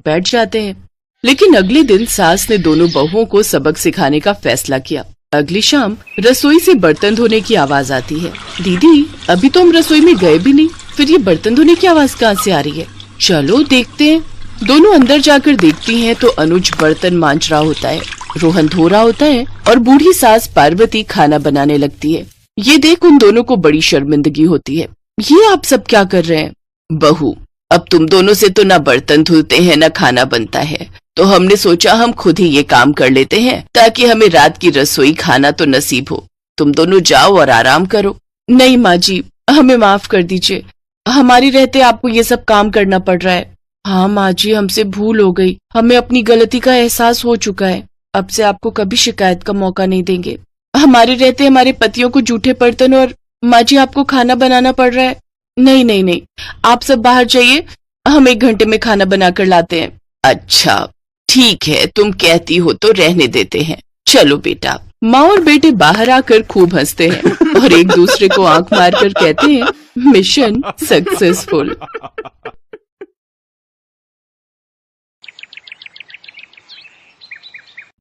बैठ जाते हैं। लेकिन अगले दिन सास ने दोनों बहुओं को सबक सिखाने का फैसला किया। अगली शाम रसोई से बर्तन धोने की आवाज आती है। दीदी, अभी तो हम रसोई में गए भी नहीं, फिर ये बर्तन धोने की आवाज कहाँ से आ रही है? चलो देखते हैं। दोनों अंदर जाकर देखती हैं तो अनुज बर्तन मांज रहा होता है, रोहन धो रहा होता है और बूढ़ी सास पार्वती खाना बनाने लगती है। ये देख उन दोनों को बड़ी शर्मिंदगी होती है। ये आप सब क्या कर रहे हैं? बहू, अब तुम दोनों से तो ना बर्तन धुलते हैं ना खाना बनता है, तो हमने सोचा हम खुद ही ये काम कर लेते हैं ताकि हमें रात की रसोई खाना तो नसीब हो। तुम दोनों जाओ और आराम करो। नहीं माँ जी, हमें माफ कर दीजिए, हमारी रहते आपको ये सब काम करना पड़ रहा है। हाँ माँ जी, हमसे भूल हो गई, हमें अपनी गलती का एहसास हो चुका है। अब से आपको कभी शिकायत का मौका नहीं देंगे। हमारे रहते हमारे पतियों को जूठे बर्तन और माँ जी आपको खाना बनाना पड़ रहा है। नहीं नहीं नहीं, आप सब बाहर जाइए, हम 1 घंटे में खाना बनाकर लाते हैं। अच्छा ठीक है, तुम कहती हो तो रहने देते हैं। चलो बेटा। माँ और बेटे बाहर आकर खूब हंसते हैं और एक दूसरे को आंख मारकर कहते हैं, मिशन सक्सेसफुल।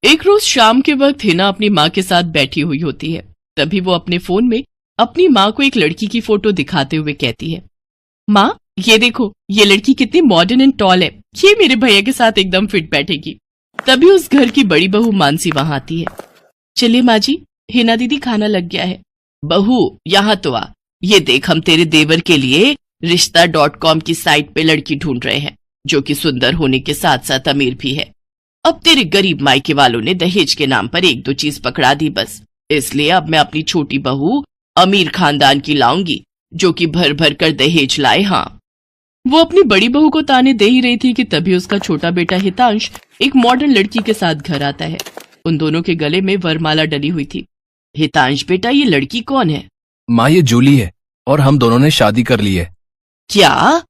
एक रोज शाम के वक्त हिना अपनी माँ के साथ बैठी हुई होती है। तभी वो अपने फोन में अपनी माँ को एक लड़की की फोटो दिखाते हुए कहती है, माँ ये देखो, ये लड़की कितनी मॉडर्न एंड टॉल है, ये मेरे भैया के साथ एकदम फिट बैठेगी। तभी उस घर की बड़ी बहू मानसी वहां आती है। चलिए माँ जी, हिना दीदी खाना लग गया है। बहू यहाँ तो आ, ये देख हम तेरे देवर के लिए रिश्ता.com की साइट पे लड़की ढूंढ रहे हैं, जो कि सुंदर होने के साथ साथ अमीर भी है। अब तेरे गरीब मायके वालों ने दहेज के नाम पर 1-2 चीज पकड़ा दी बस, इसलिए अब मैं अपनी छोटी बहू अमीर खानदान की लाऊंगी, जो कि भर भर कर दहेज लाए। हाँ, वो अपनी बड़ी बहू को ताने दे ही रही थी कि तभी उसका छोटा बेटा हितांश एक मॉडर्न लड़की के साथ घर आता है। उन दोनों के गले में वरमाला डली हुई थी। हितांश बेटा, ये लड़की कौन है? माँ ये जूली है और हम दोनों ने शादी कर ली है। क्या?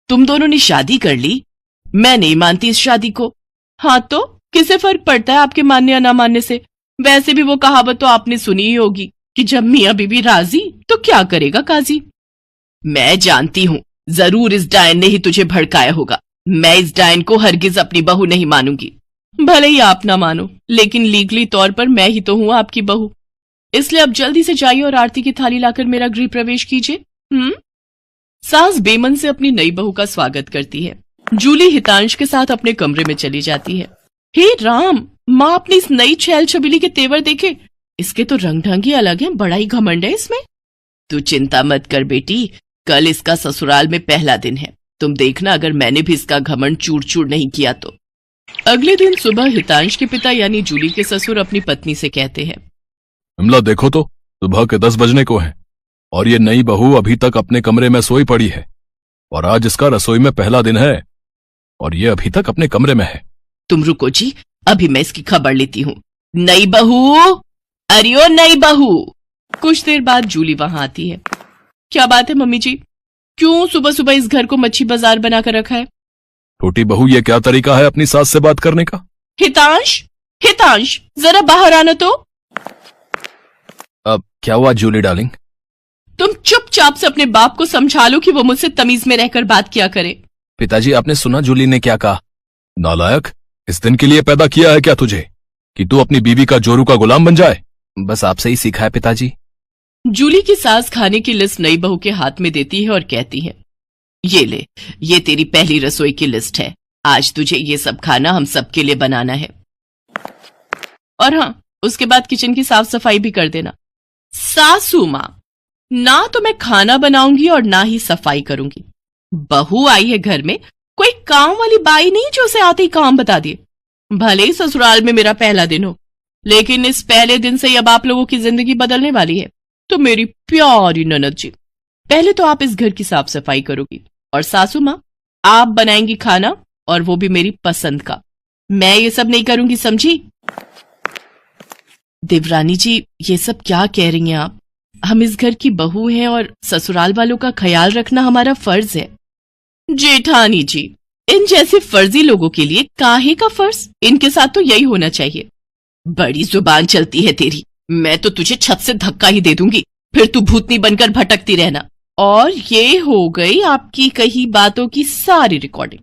तुम दोनों ने शादी कर ली? मैं नहीं मानती इस शादी को। हाँ तो किसे फर्क पड़ता है आपके मानने या ना मानने से? वैसे भी वो कहावत तो आपने सुनी ही होगी कि जब मियाँ बीबी राजी तो क्या करेगा काजी। मैं जानती हूँ, जरूर इस डायन ने ही तुझे भड़काया होगा। मैं इस डायन को हरगिज अपनी बहू नहीं मानूंगी। भले ही आप ना मानो, लेकिन लीगली तौर पर मैं ही तो हूँ आपकी बहू। इसलिए अब जल्दी से जाइए और आरती की थाली लाकर मेरा गृह प्रवेश कीजिए। सास बेमन से अपनी नई बहू का स्वागत करती है। जूली हितांश के साथ अपने कमरे में चली जाती है। हे राम, माँ अपनी इस नई छैल छबीली के तेवर देखे, इसके तो रंग ढंग ही अलग है, बड़ा ही घमंड है इसमें। तू चिंता मत कर बेटी, कल इसका ससुराल में पहला दिन है, तुम देखना अगर मैंने भी इसका घमंड चूर चूर नहीं किया तो। अगले दिन सुबह हितांश के पिता यानी जूली के ससुर अपनी पत्नी से कहते हैं, विमला देखो तो, सुबह के 10 बजने को हैं और ये नई बहू अभी तक अपने कमरे में सोई पड़ी है, और आज इसका रसोई में पहला दिन है और ये अभी तक अपने कमरे में है। तुम रुको जी, अभी मैं इसकी खबर लेती हूँ। नई बहू, अरे ओ नई बहू। कुछ देर बाद जूली वहां आती है। क्या बात है मम्मी जी, क्यों सुबह सुबह इस घर को मच्छी बाजार बनाकर रखा है? छोटी बहू, ये क्या तरीका है अपनी सास से बात करने का? हितांश, हितांश जरा बाहर आना तो। अब क्या हुआ जूली डार्लिंग? तुम चुपचाप से अपने बाप को समझा लो कि वो मुझसे तमीज में रहकर बात किया करे। पिताजी, आपने सुना जूली ने क्या कहा? नालायक, इस दिन के लिए पैदा किया है क्या तुझे कि तू अपनी बीवी का जोरू का गुलाम बन जाए? बस आपसे ही सीखा है पिताजी। जूली की सास खाने की लिस्ट नई बहू के हाथ में देती है और कहती है, ये ले, ये तेरी पहली रसोई की लिस्ट है, आज तुझे ये सब खाना हम सबके लिए बनाना है। और हाँ, उसके बाद किचन की साफ सफाई भी कर देना। सासू माँ, ना तो मैं खाना बनाऊंगी और ना ही सफाई करूंगी। बहू आई है घर में, कोई काम वाली बाई नहीं जो उसे आते ही काम बता दिए। भले ही ससुराल में मेरा पहला दिन हो, लेकिन इस पहले दिन से अब आप लोगों की जिंदगी बदलने वाली है। तो मेरी प्यारी ननद जी, पहले तो आप इस घर की साफ सफाई करोगी और सासू माँ आप बनाएंगी खाना, और वो भी मेरी पसंद का। मैं ये सब नहीं करूंगी, समझी? देवरानी जी, ये सब क्या कह रही हैं आप? हम इस घर की बहू हैं और ससुराल वालों का ख्याल रखना हमारा फर्ज है। जेठानी जी, इन जैसे फर्जी लोगों के लिए काहे का फर्ज? इनके साथ तो यही होना चाहिए। बड़ी जुबान चलती है तेरी, मैं तो तुझे छत से धक्का ही दे दूंगी, फिर तू भूतनी बनकर भटकती रहना। और ये हो गई आपकी कही बातों की सारी रिकॉर्डिंग।